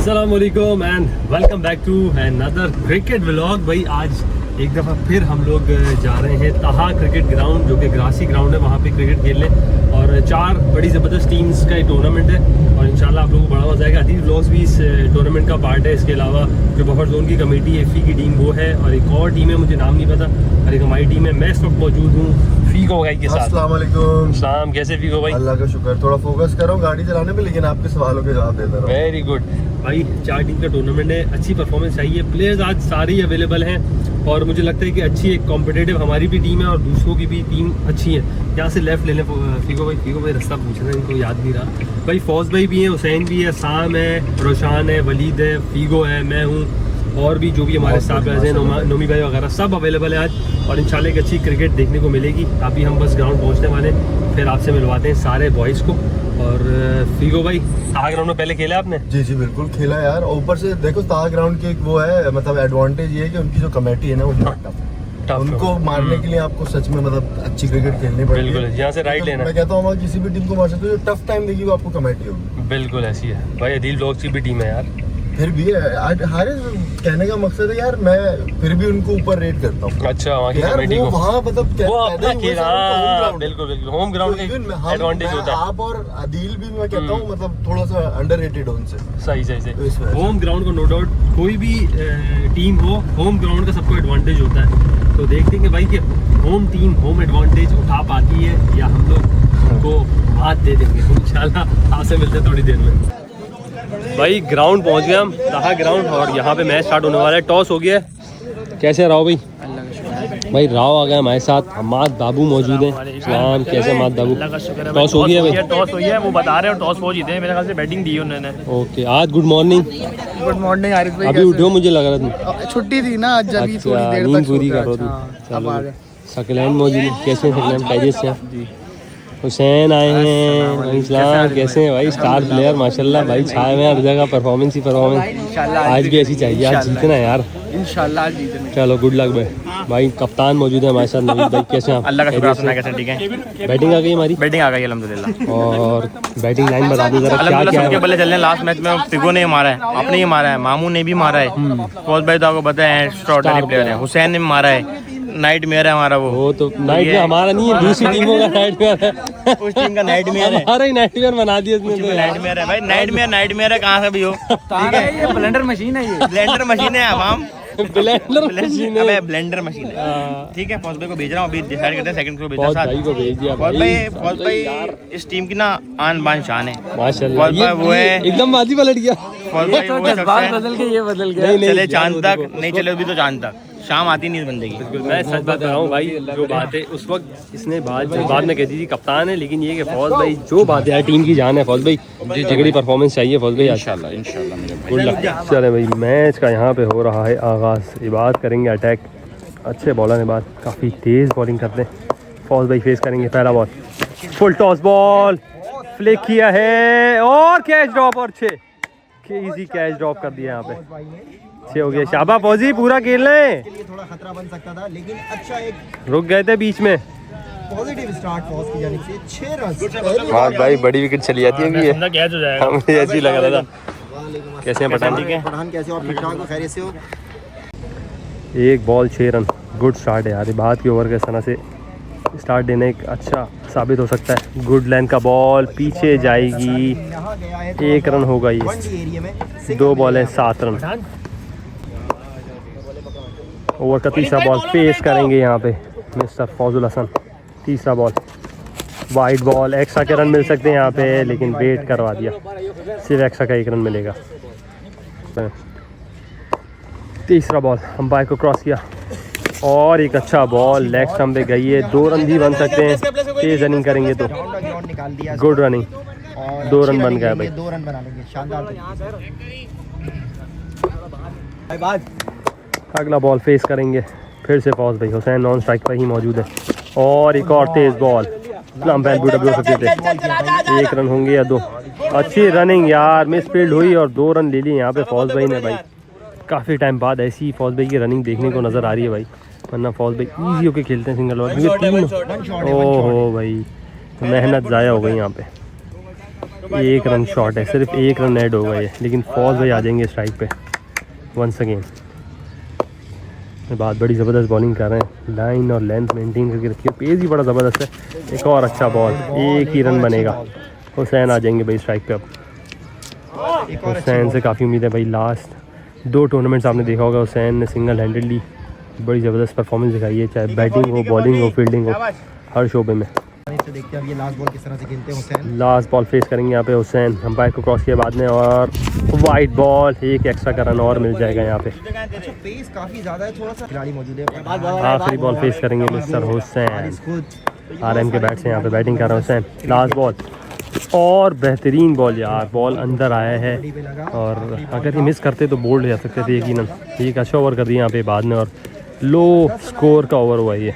अस्सलाम वालेकुम and welcome back to another cricket vlog. भाई आज एक दफ़ा फिर हम लोग जा रहे हैं ताहा क्रिकेट ग्राउंड, जो कि ग्रासी ग्राउंड है, वहाँ पे क्रिकेट खेलने। और 4 बड़ी ज़बरदस्त टीम्स का टूर्नामेंट है और इंशाल्लाह आप लोगों को बड़ा मज़ा आएगा। अदील व्लॉग्स भी इस टूर्नामेंट का पार्ट है। इसके अलावा जो बफर जोन की कमेटी है फी की टीम वो है, और एक और टीम है मुझे नाम नहीं पता, और एक हमारी टीम है। मैं इस वक्त मौजूद हूँ फीगो भाई के साथ। अस्सलाम वालेकुम। सलाम, कैसे फीगो भाई? अल्लाह का शुक्र। थोड़ा फोकस कर रहा हूँ गाड़ी चलाने में, लेकिन आपके सवालों के जवाब देता रहा। वेरी गुड भाई। 4 टीम का टूर्नामेंट है, अच्छी परफॉर्मेंस चाहिए। प्लेयर्स आज सारे ही अवेलेबल हैं और मुझे लगता है कि अच्छी एक कॉम्पिटेटिव हमारी भी टीम है और दूसरों की भी टीम अच्छी है। यहाँ से लेफ्ट ले लें फीगो भाई रास्ता पूछ रहे हैं, इनको याद नहीं रहा। भाई फौज भाई भी हैं, हुसैन भी है, साम है, रोशान है, वलीद है, फीगो है, मैं हूँ, और भी जो भी हमारे स्टाफ हैं, नोमी भाई वगैरह सब अवेलेबल है आज। और इंशाल्लाह एक अच्छी क्रिकेट देखने को मिलेगी। अभी हम बस ग्राउंड पहुँचने वाले हैं, फिर आपसे मिलवाते हैं सारे बॉयज़ को। और फीगो भाई ताहा ग्राउंड में पहले खेला आपने? जी जी बिल्कुल खेला यार। और ऊपर से देखो ताहा ग्राउंड की एक वो है, मतलब एडवांटेज ये है कि उनकी जो कमेटी है ना वो बहुत टफ है। उनको मारने के लिए आपको सच में मतलब अच्छी क्रिकेट खेलनी पड़ेगी। बिल्कुल, यहाँ से राइट लेना। मैं कहता हूँ किसी भी टीम को मार सकते हो, जो टफ टाइम देगी वो आपको कमेटी होगी। बिल्कुल ऐसी है भाई। अदील व्लॉग्स की भी टीम है यार। फिर भी आज हारे कहने का मकसद है यार, मैं फिर भी उनको ऊपर रेट करता हूँ। अच्छा, वहाँ की यार कमेटी वो को वहाँ मतलब वो अपना खेला। बिल्कुल बिल्कुल, होम ग्राउंड का एडवांटेज होता है। आप और अदील भी मैं कहता हूँ मतलब थोड़ा सा अंडररेटेड हो उनसे। सही सही। होम ग्राउंड को नो डाउट कोई भी टीम हो, होम ग्राउंड का सबको एडवांटेज होता है। तो देखते हैं कि भाई कि होम टीम होम एडवांटेज उठा पाती है या हम लोग उनको बात दे देंगे। इंशाल्लाह आपसे मिलते हैं थोड़ी देर में। भाई ग्राउंड पहुंच गए हम, ताहा ग्राउंड, और यहाँ पे मैच स्टार्ट होने वाला है। टॉस हो गया है। कैसे राव भाई? भाई राव आ गया हमारे साथ, हमाद बाबू मौजूद हैं। सलाम, कैसे हमाद बाबू? टॉस हो गया भाई? टॉस हुई है, वो बता रहे हैं टॉस वो जीते हैं। मेरे ख्याल से बैटिंग दी है उन्होंने। ओके, आज good morning. Good morning Arif भाई। अभी उठो, मुझे लग रहा था छुट्टी थी ना आज, अभी थोड़ी देर नींद तक पूरी करो तुम। चलो सकलैंड मौजूद है। कैसे सकलैंड पैजेस से? हुसैन आए हैं। इस्लाम कैसे हैं भाई? स्टार प्लेयर माशाल्लाह भाई, छाए हुए हर जगह, परफॉर्मेंस ही परफॉर्मेंस। आज भी ऐसी चाहिए, आज जीतना यार इंशाल्लाह जीतेंगे। चलो गुड लक भाई। भाई कप्तान मौजूद है हमारे साथ, नवीद भाई। कैसे हैं आप? अल्लाह का शुक्र, सुना कैसे? ठीक है, बैटिंग आ गई हमारी। बैटिंग आ गई अल्हम्दुलिल्लाह। और बैटिंग लाइन बता दो जरा, क्या क्या है? बल्ले चल रहे हैं। लास्ट मैच में फिगो ने मारा है, आपने ही मारा है, मामू ने भी मारा है, फौज भाई तो आपको पता है एक्स्ट्राऑर्डिनरी प्लेयर है, हुसैन ने मारा है, नाइट मेयर है हमारा। वो तो नाइट में हमारा नहीं है, दूसरी टीमों का नाइट मेयर है। उस टीम का नाइट मेयर है, हमारा ही नाइट मेयर बना दिया इसने तो। नाइट मेयर है भाई, नाइट मेयर है कहाँ से भी हो। ठीक है, ये ब्लेंडर मशीन है, ये ब्लेंडर मशीन है आवाम। ब्लेंडर मशीन है। ठीक है, फौज भाई को भेज रहा हूँ, अभी डिसाइड करते हैं सेकंड को भेजना। भाई को भेज दिया। फौज भाई इस टीम की ना आन बान शान है माशाल्लाह। फौज भाई वो है एकदम बाजी पलट गया। फौज भाई वो बदल के ये बदल गया। चले चांद तक, नहीं चले अभी तो चांद तक, शाम आती नहीं इस बंदे की। मैं सच बात कर रहा हूँ भाई, जो बात है उस वक्त इसने बाद में कह दी थी कप्तान है, लेकिन ये कि फौज भाई जो बात है टीम की जान है। फौज भाई तगड़ी परफॉर्मेंस चाहिए फौज भाई, इंशाल्लाह गुड लक। चले भाई, मैच का यहाँ पे हो रहा है आगाज़। इबाद करेंगे अटैक, अच्छे बॉलर इबाद, काफ़ी तेज़ बॉलिंग करते हैं। फौज भाई फेस करेंगे पहला ball, full toss ball, flick किया है और कैच ड्रॉप, और 6 इजी कैच ड्रॉप कर दिया यहाँ पे। 6 हो गया। शाबा फौजी, पूरा खेल लें। थोड़ा खतरा बन सकता था, लेकिन अच्छा एक रुक गए थे बीच में। पॉजिटिव स्टार्ट फौज की जानिब से। 6 रन। हाँ भाई, बड़ी विकेट चली जाती है अभी, कैच हो जाएगा। मुझे ऐसे ही लग रहा था। कैसे हैं पठान? ठीक है पठान, कैसे हो आप? ठीक ठाक हो, खैरियत से हो? 1 बॉल 6 रन, गुड स्टार्ट है यार। बात की ओवर के सना से स्टार्ट देने एक अच्छा साबित हो सकता है। गुड लेंथ का बॉल पीछे जाएगी, 1 रन होगा ये। 2 बॉल है 7 रन। ओवर का तीसरा बॉल फेस करेंगे यहाँ पे मिस्टर फौजुल हसन। तीसरा बॉल वाइड बॉल, एक्स्ट्रा के रन मिल सकते हैं यहाँ पे, लेकिन वेट करवा दिया, सिर्फ एक्स्ट्रा का 1 रन मिलेगा। तीसरा बॉल अंपायर को क्रॉस किया और एक अच्छा बॉल लेग स्टंप पे गई है। 2 रन भी बन सकते हैं, तेज रनिंग करेंगे तो। गुड रनिंग, 2 रन बन गया भाई। 2 रन बना लेंगे, शानदार। अगला बॉल फेस करेंगे फिर से फौज भाई। हुसैन नॉन स्ट्राइक पर ही मौजूद है और एक और तेज बॉल, अंपायर भी हो सकते थे। 1 रन होंगे या 2। अच्छी रनिंग यार, मिस फील्ड हुई और 2 रन ले लिए यहाँ पे फौज भाई ने। भाई काफ़ी टाइम बाद ऐसी फौज भाई की रनिंग देखने को नज़र आ रही है भाई, वरना फौज भाई ईजी होके खेलते हैं सिंगल बॉल। ओहो भाई, मेहनत ज़ाया हो गई यहाँ पे। एक रन शॉट है, सिर्फ एक रन ऐड होगा ये, लेकिन फौज भाई आ जाएंगे स्ट्राइक पे वंस अगेन। बात बड़ी ज़बरदस्त बॉलिंग कर रहे हैं, लाइन और लेंथ मेंटेन करके रखी है, पेस भी बड़ा ज़बरदस्त है। एक और अच्छा बॉल, एक ही रन बनेगा। हुसैन आ जाएंगे भाई स्ट्राइक पे अब। हुसैन से काफ़ी उम्मीद है भाई, लास्ट 2 टूर्नामेंट्स आपने देखा होगा हुसैन ने सिंगल हैंडेडली बड़ी ज़बरदस्त परफॉर्मेंस दिखाई है, चाहे बैटिंग हो, बॉलिंग हो, फील्डिंग हो, हर शोबे में। देखते हैं अब ये लास्ट बॉल किस तरह से खेलते हैं हुसैन। लास्ट बॉल फेस करेंगे यहाँ पे हुसैन, अंपायर को क्रॉस किया बाद में, और वाइट बॉल, एक एक्स्ट्रा का रन और मिल जाएगा यहाँ पे। अच्छा पेस काफी ज्यादा है, थोड़ा सा खिलाड़ी मौजूद है। आखिरी बॉल फेस करेंगे मिस्टर हुसैन, RM के बैट से यहाँ पे बैटिंग कर रहे हैं हुसैन। लास्ट बॉल और बेहतरीन बॉल यार, बॉल अंदर आया है और अगर ये मिस करते तो बोल्ड जा सकते थे यकीनन। एक अच्छा ओवर कर दिया यहाँ पे बाद में और लो स्कोर का ओवर हुआ ये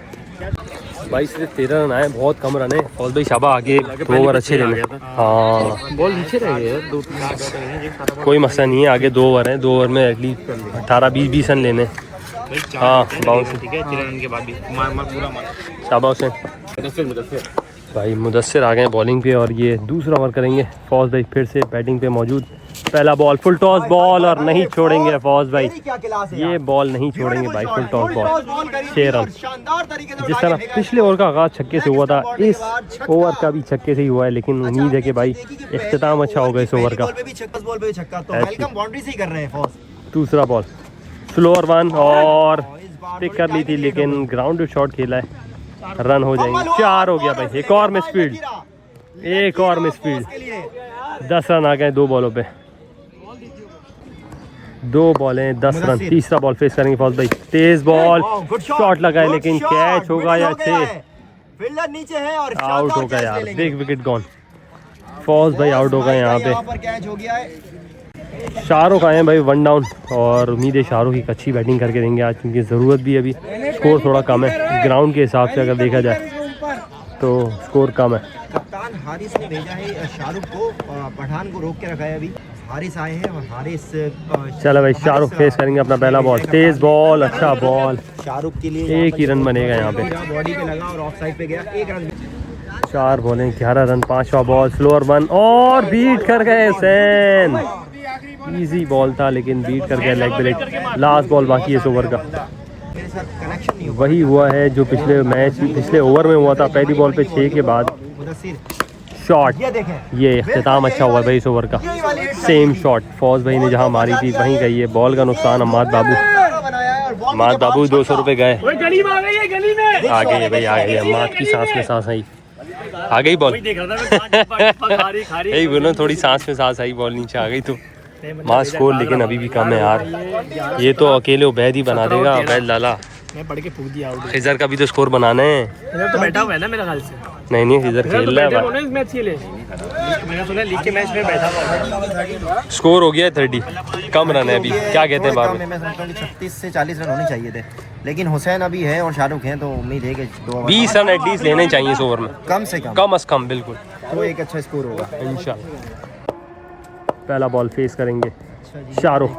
भाई। सिर्फ 13 रन आए, बहुत कम रन है। फौज भाई शाबा आगे 2 ओवर अच्छे ले लें। हाँ बॉल नीचे रह गए, 2-3 कोई मसला नहीं है, आगे 2 ओवर हैं, 2 ओवर में एटलीस्ट 18-20 रन लेने। हाँ बाउंस शाबा हुसैन भाई, मुदस्सिर आ गए बॉलिंग पे और ये दूसरा ओवर करेंगे। फौज भाई फिर से बैटिंग पे मौजूद। पहला बॉल फुल टॉस बॉल और नहीं छोड़ेंगे फौज भाई, ये बॉल नहीं छोड़ेंगे भाई, फुल टॉस बॉल 6 रन। जिस तरह पिछले ओवर का आगाज छक्के से हुआ था, इस ओवर का भी छक्के से ही हुआ है, लेकिन उम्मीद है कि भाई इख्तिताम अच्छा होगा इस ओवर का। दूसरा बॉल स्लोअर 1 और पिक कर ली थी, लेकिन ग्राउंड शॉट खेला है, रन हो जाएंगे। 4 हो गया भाई, एक और मिस फील्ड, एक और मिस फील्ड। 10 रन आ गए 2 बॉलों पे, 2 बॉलें 10 रन। तीसरा बॉल फेस करेंगे फौज भाई, तेज बॉल, शॉट लगा है लेकिन कैच होगा या 6 नीचे है और आउट हो गया यार, बिग विकेट गॉन। फौज भाई आउट हो गए यहाँ पे। कैच हो गया है। शाहरुख आए हैं भाई 1 डाउन और उम्मीद है शाहरुख एक अच्छी बैटिंग करके देंगे आज, क्योंकि ज़रूरत भी अभी, स्कोर थोड़ा कम है ग्राउंड के हिसाब से अगर देखा जाए तो स्कोर कम है। कप्तान हारिस ने भेजा है शाहरुख को, पठान को रोक के रखा है। अभी हारिस आए हैं और हारिस चलो भाई शाहरुख फेस करेंगे अपना पहला बॉल, तेज बॉल, अच्छा बॉल, शाहरुख के लिए एक ही रन बनेगा यहाँ पे। बॉडी पे लगा और ऑफ साइड पे गया, 1 रन। 4 बॉलें 11 रन, 5वां बॉल स्लोअर 1 और बीट कर गए हुसैन। इजी बॉल था लेकिन बीट कर गया लेग ब्रेक। लास्ट बॉल बाकी है इस ओवर का, वही हुआ है जो पिछले ओवर में हुआ था, पहली बॉल पे 6 के बाद शॉट। ये इख्तिताम अच्छा हुआ भाई इस ओवर का, सेम शॉट फौज भाई ने जहां मारी थी वहीं गई है। बॉल का नुकसान अम्माद बाबू 200 रुपये गए। आ गई है भाई, आ गई अम्माद की सांस में सांस आई, आ गई बॉल। यही बोलो, थोड़ी सांस में सांस आई, बॉल नीचे आ गई तो मां स्कोर लेकिन अभी भी कम है यार। ये तो अकेले उबैद ही बना देगा, उबैद लाला। मैं पढ़ के फूक दिया आउट। खिजर का भी तो स्कोर बनाना है, इधर तो बैठा हुआ है ना मेरे ख्याल से। नहीं खिजर खेल रहा है, इस मैच के लिए मैंने सुना लीग के मैच में बैठा हुआ है। स्कोर हो गया है 30, कम रन है अभी, क्या कहते हैं बाबू? मैं समझता हूं कि 36 से 40 रन होने चाहिए थे, लेकिन हुसैन अभी है और शाहरुख है, तो उम्मीद है कि 20 रन एटलीस्ट लेने चाहिए इस ओवर में, कम से कम बिल्कुल, तो एक अच्छा स्कोर होगा इंशाल्लाह। पहला बॉल फेस करेंगे शाहरुख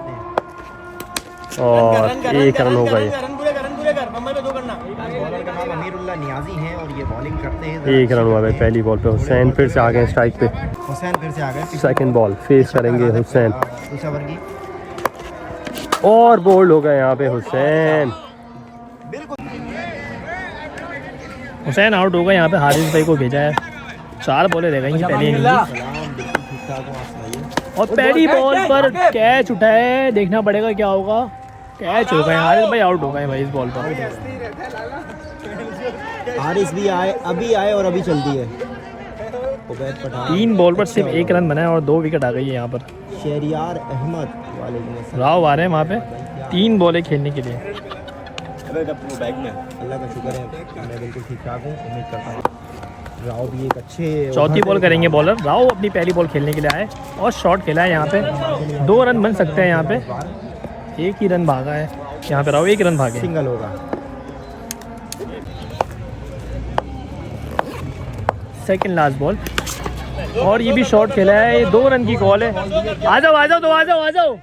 और 1 रन होगा ये। अमीरुल्लाह नियाजी हैं और ये बॉलिंग करते हैं। 1 रन हुआ है पहली बॉल पे। हुसैन फिर से आ गए स्ट्राइक पे, हुसैन फिर से आ गए। सेकंड बॉल फेस करेंगे हुसैन दूसरा ओवर की और बोल्ड हो गए यहाँ पे हुसैन। हुसैन आउट हो गए यहाँ पे, हारिस भाई को भेजा है। 4 बॉलें रह गई पहले इनिंग्स और पहली बॉल पर कैच उठाए, देखना पड़ेगा क्या होगा। कैच हो गए, हारिस भाई आउट हो गए भाई इस बॉल पर। हारिस भी आए, अभी आए और अभी चलती है। 3 बॉल पर सिर्फ 1 रन बना है और 2 विकेट आ गई है यहाँ पर। शहरियार अहमद वाले राव आ रहे हैं वहाँ पे 3 बॉलें खेलने के लिए। अल्लाह का शुक्र है मैं बिल्कुल ठीक ठाक हूँ, उम्मीद करता हूँ राव भी एक अच्छे। चौथी बॉल करेंगे बॉलर। राव अपनी पहली बॉल खेलने के लिए आए और शॉट खेला है यहाँ पे। 2 रन बन सकते हैं यहाँ पे, 1 ही रन भागा है यहाँ पे। राव 1 रन भागे, सिंगल होगा। सेकंड लास्ट बॉल और ये भी शॉट खेला है। ये 2 रन की कॉल है। आ जाओ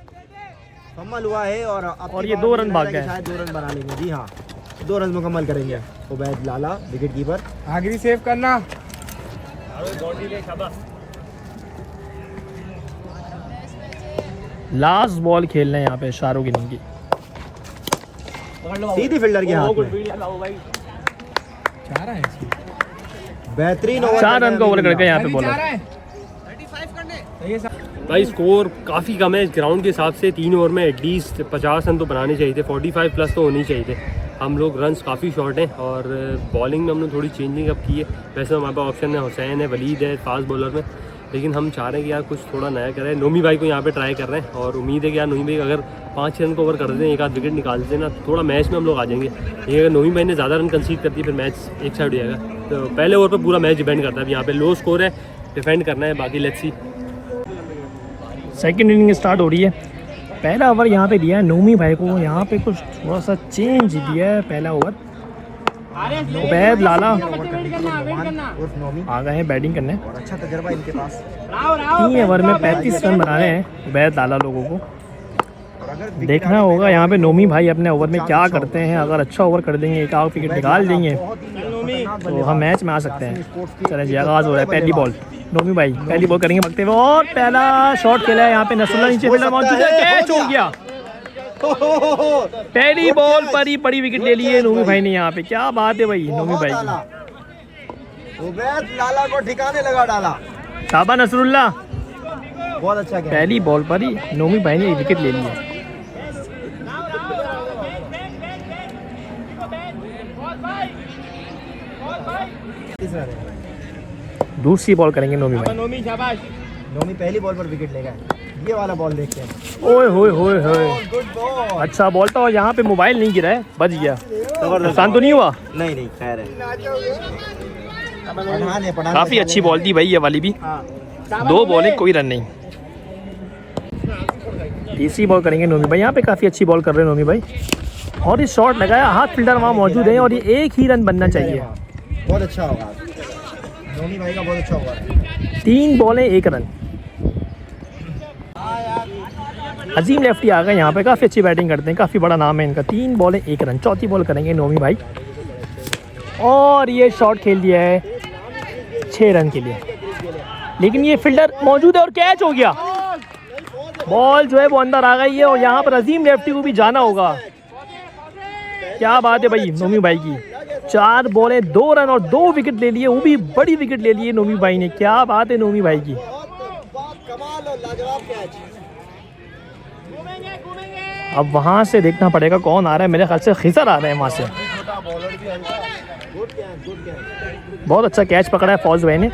मुकम्मल हुआ है और ये 2 रन भाग गए। शायद 2 रन बना लेंगे। जी हाँ, 2 रन मुकम्मल करेंगे उबैद लाला, विकेट कीपर। आखिरी सेव करना। लास्ट बॉल खेल रहे हैं यहाँ पे शाहरुख इनकी। सीधी फील्डर के हाथ में। बेहतरीन ओवर 4 रन का ओवर करके यहाँ पे बॉलर। भाई स्कोर काफ़ी कम है ग्राउंड के हिसाब से। 3 ओवर में एटलीस्ट 50 रन तो बनाने चाहिए थे, 45 प्लस तो होनी चाहिए थे। हम लोग रन्स काफ़ी शॉर्ट हैं और बॉलिंग में हमने थोड़ी चेंजिंग अब की है। वैसे हमारे पास ऑप्शन है, हुसैन है, वलीद है फास्ट बॉलर में, लेकिन हम चाह रहे हैं कि यार कुछ थोड़ा नया करें। नोमी भाई को यहाँ पे ट्राई कर रहे हैं और उम्मीद है कि यार नोमी भाई अगर 5 रन को ओवर कर दें, एक आध विकेट निकाल दें ना, तो थोड़ा मैच में हम लोग आ जाएंगे। ये अगर नोमी भाई ने ज़्यादा रन कंसीड कर दिए फिर मैच एक साइड हो जाएगा। तो पहले ओवर पर पूरा मैच डिपेंड करता है। अब यहाँ पे लो स्कोर है, डिफेंड करना है, बाकी let's see. Second inning start हो रही है। पहला ओवर यहाँ पे दिया है नोमी भाई को, यहाँ पे कुछ थोड़ा सा चेंज दिया है। पहला ओवर उबैद लाला उर्फ नोमी आ गए हैं बैटिंग करने। और अच्छा तजर्बा इनके पास। 3 ओवर में 35 रन बनाने हैं उबैद लाला लोगों को। और अगर देखना होगा यहाँ पे नोमी भाई अपने ओवर में क्या करते हैं। अगर अच्छा ओवर कर देंगे, एक आध विकेट निकाल देंगे तो हम मैच में आ सकते हैं। चलें जी, आगाज़ हो रहा है। पहली बॉल नोमी भाई पहली बॉल करेंगे भगते हुए और पहला शॉट खेला है यहाँ पे। नसरुल्लाह नीचे फील्डर मौजूद है, कैच हो गया। पहली बॉल पर ही बड़ी विकेट ले ली है नोमी भाई ने यहाँ पे। क्या बात है भाई नोमी भाई की। उबैद लाला को ठिकाने लगा डाला। शाबा नसरुल्लाह, बहुत अच्छा खेला। पहली बॉल पर ही नोमी भाई ने विकेट ले ली है। दूसरी बॉल करेंगे नोमी भाई। नोमी पहली बॉल पर विकेट लेगा। ये वाला बॉल देखते हैं। ओए होए होए होए, गुड बॉल। अच्छा बॉल था और यहाँ पे मोबाइल नहीं गिरा है, बच गया। नुकसान तो नहीं हुआ? नहीं खैर है। पठान काफी अच्छी बॉल थी भाई ये वाली भी। 2 बॉलें कोई रन नहीं। तीसरी बॉल करेंगे नोमी भाई। यहाँ पे काफी अच्छी बॉल कर रहे हैं नोमी भाई और ये शॉट लगाया, हाथ फील्डर वहाँ मौजूद है और ये एक ही रन बनना चाहिए। बहुत अच्छा होगा नोमी भाई का, बहुत अच्छा होगा। 3 बॉलें 1 रन। अजीम लेफ्टी आ गए यहाँ पे, काफ़ी अच्छी बैटिंग करते हैं, काफ़ी बड़ा नाम है इनका। 3 बॉलें 1 रन। चौथी बॉल करेंगे नोमी भाई और ये शॉट खेल दिया है 6 रन के लिए, लेकिन ये फील्डर मौजूद है और कैच हो गया। बॉल जो है वो अंदर आ गई है और यहाँ पर अजीम लेफ्टी को भी जाना होगा। क्या बात है भाई नोमी भाई की। 4 बॉलें 2 रन और 2 विकेट ले लिए, वो भी बड़ी विकेट ले लिए नोमी भाई ने। क्या बात है नोमी भाई की। अब वहाँ से देखना पड़ेगा कौन आ रहा है। मेरे ख्याल से खिजर आ रहे हैं वहाँ से। बहुत अच्छा कैच पकड़ा है फौज भाई ने।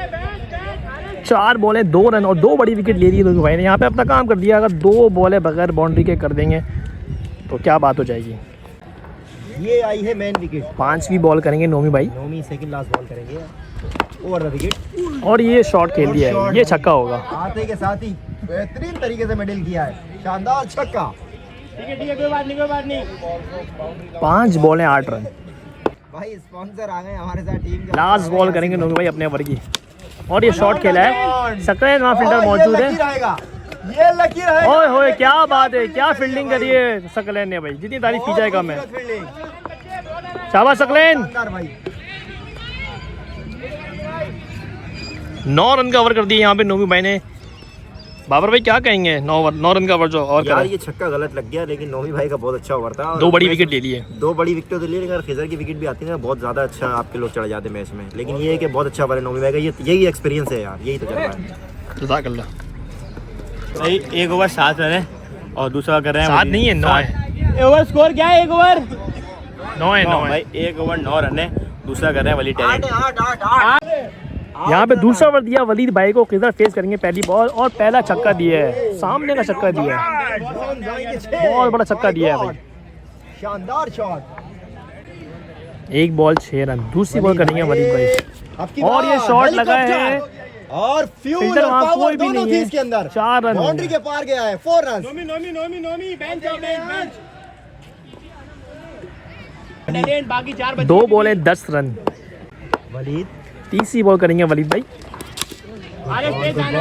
4 बॉलें 2 रन और 2 बड़ी विकेट ले ली नोमी भाई ने। यहाँ पे अपना काम कर दिया। अगर 2 बॉलें बगैर बाउंड्री के कर देंगे तो क्या बात हो जाएगी। ये आई है मेन विकेट। 5वीं बॉल करेंगे नोमी भाई। नोमी सेकंड लास्ट बॉल करेंगे ओवर द विकेट और ये शॉट खेल दिया है, ये छक्का होगा। आते के साथ ही बेहतरीन तरीके से मिडिल किया है, शानदार छक्का। ठीक है कोई बात नहीं 5 बॉलें 8 रन। भाई स्पॉन्सर आ गए हमारे साथ टीम के। लास्ट बॉल करेंगे नोमी भाई अपने ओवर की और ये शॉट खेला है। सकलेन वहाँ फील्डर मौजूद है। ये लकी रहेगा। ओए होए क्या बात है, क्या फील्डिंग करी है सकलेन ने भाई, जितनी तारीफ की जाए कम है। शाबाश सकलेन। 9 रन का ओवर कर दिया यहाँ पे नोमी भाई ने। बाबर भाई क्या कहेंगे 9 रन का ओवर जो और यार ये छक्का गलत लग गया, लेकिन नोमी भाई का बहुत अच्छा ओवर था। 2 बड़ी विकेट ले लिए। 2 बड़ी विकेट तो ले, लेकिन खिजर की विकेट भी आती है ना, बहुत ज्यादा अच्छा आपके लोग चढ़ जाते मैच में। लेकिन ये है कि बहुत अच्छा ओवर है नोमी भाई का। यही एक्सपीरियंस है यार, यही तजर्बा है। जज़ाकल्लाह। भाई 1 ओवर 7 रन है और दूसरा कर रहे हैं 7 नहीं है 9 है। ओवर स्कोर क्या है? 1 ओवर 9 है 9 भाई 1 ओवर 9 रन है। दूसरा कर रहे हैं वलीद टैलेंट। यहाँ पे दूसरा ओवर दिया वलीद भाई को। किधर फेस करेंगे पहली बॉल और पहला छक्का दिया है, सामने का छक्का दिया है, बहुत बड़ा छक्का दिया है भाई। शानदार शॉट। 1 ball 6 run. दूसरी बॉल करेंगे वलीद भाई और ये शॉट लगा है और फ्यूल फील्डर और वहाँ पावर कोई भी दोनों नहीं थी है। इसके अंदर। 4 रन बाउंड्री के पार गया है। 4 रन। बेंच 2 बॉल 10 रन। वलीद तीसरी बॉल करेंगे वलीद भाई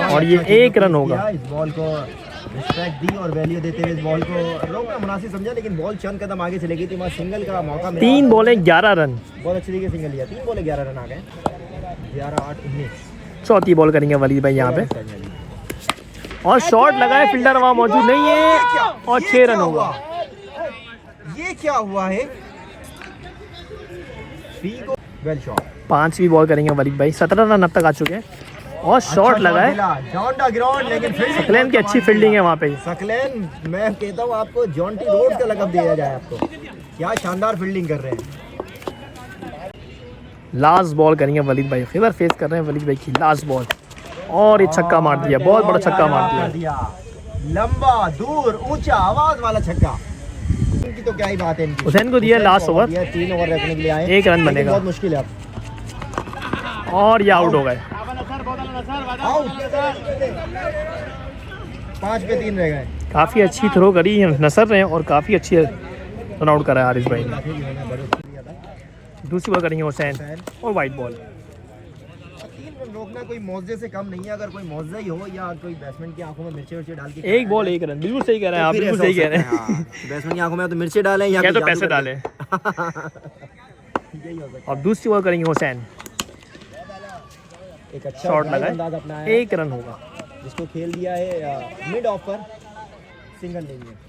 और ये 1 रन होगा। इस बॉल को रिस्पेक्ट दी और वैल्यू देते हुए इस बॉल को रोकना मुनासिब समझा, लेकिन बॉल चंद कदम आगे चले गई थी, वहाँ सिंगल का मौका मिला। 3 बॉल 11 रन। बहुत अच्छी तरीके से सिंगल लिया। 3 बॉल 11 रन आ गए। 11 8 19। चौथी बॉल करेंगे वलीद भाई यहाँ पे और शॉट लगाए, फील्डर वहाँ मौजूद नहीं है और 6 रन होगा। ये क्या हुआ है? Well shot. 5वीं बॉल करेंगे वलीद भाई। 17 रन अब तक आ चुके हैं और शॉट लगाए। लेकिन सकलैन की अच्छी फील्डिंग है वहाँ पे। सकलैन, मैं कहता हूँ आपको जॉन्टी रोड्स का लक़ब दिया जाए आपको। क्या शानदार फील्डिंग कर रहे हैं। लास्ट बॉल करेंगे वलीद भाई। खिदर फेस कर रहे हैं वलीद भाई की लास्ट बॉल और ये छक्का मार दिया, बहुत बड़ा छक्का मार दिया। लंबा, दूर, ऊंचा, आवाज वाला छक्का। इनकी तो क्या ही बात है। इनकी हुसैन को दिया लास्ट ओवर। 3 ओवर रखने के लिए आए, 1 रन बनेगा। बहुत मुश्किल है अब। और ये आउट हो गए। 5 पे 3 रह गए। काफ़ी अच्छी थ्रो करी नसर ने और काफ़ी अच्छी रन आउट करा है हारिस भाई ने। दूसरी बॉल करेंगे हुसैन और वाइट बॉल। 3 रन रोकना कोई मौजे से कम नहीं है। अगर कोई मौजा ही हो या कोई बैट्समैन की आंखों में मिर्ची डाल के 1 बॉल 1 रन, बिल्कुल सही कह रहे हैं आप, बिल्कुल सही कह रहे हैं। बैट्समैन की आंखों में तो मिर्ची डालें या क्या तो जादू पैसे कर डालें। यही हो सकता और दूसरी बॉल करेंगे हुसैन, है। एक अच्छा शॉट अंदाज लगाए, अपना है 1 रन होगा। जिसको खेल दिया है मिड ऑफ पर, सिंगल नहीं है।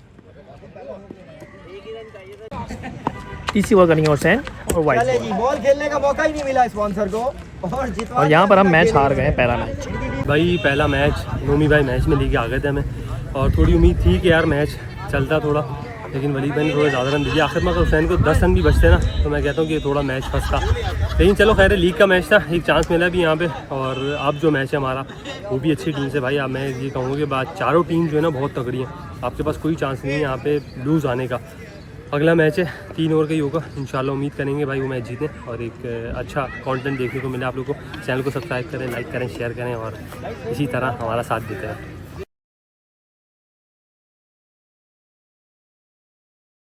तीसरी बॉल करेंगे हुसैन और वाइट चले बॉल। जी, बॉल खेलने का मौका ही नहीं मिला स्पॉन्सर को और यहाँ पर हम मैच हार गए, पहला मैच। भाई पहला मैच नोमी भाई मैच में लेके आ गए थे हमें और थोड़ी उम्मीद थी कि यार मैच चलता थोड़ा, लेकिन वलीद भाई ने थोड़े ज़्यादा रन दिए। आखिर में अगर हुसैन को 10 रन भी बचते ना तो मैं कहता हूँ कि थोड़ा मैच फंसता। लेकिन चलो खैर लीग का मैच था, एक चांस मिला भी यहाँ पे। और अब जो मैच है हमारा वो भी अच्छी टीम से भाई। अब मैं ये कहूँगा कि बाद चारों टीम जो है ना बहुत तगड़ी हैं, आपके पास कोई चांस नहीं है यहाँ पे लूज़ आने का। अगला मैच है 3 ओवर का ही होगा, इंशाल्लाह उम्मीद करेंगे भाई वो मैच जीतें और एक अच्छा कंटेंट देखने को मिले आप लोगों को। चैनल को सब्सक्राइब करें, लाइक करें, शेयर करें और इसी तरह हमारा साथ देते रहें।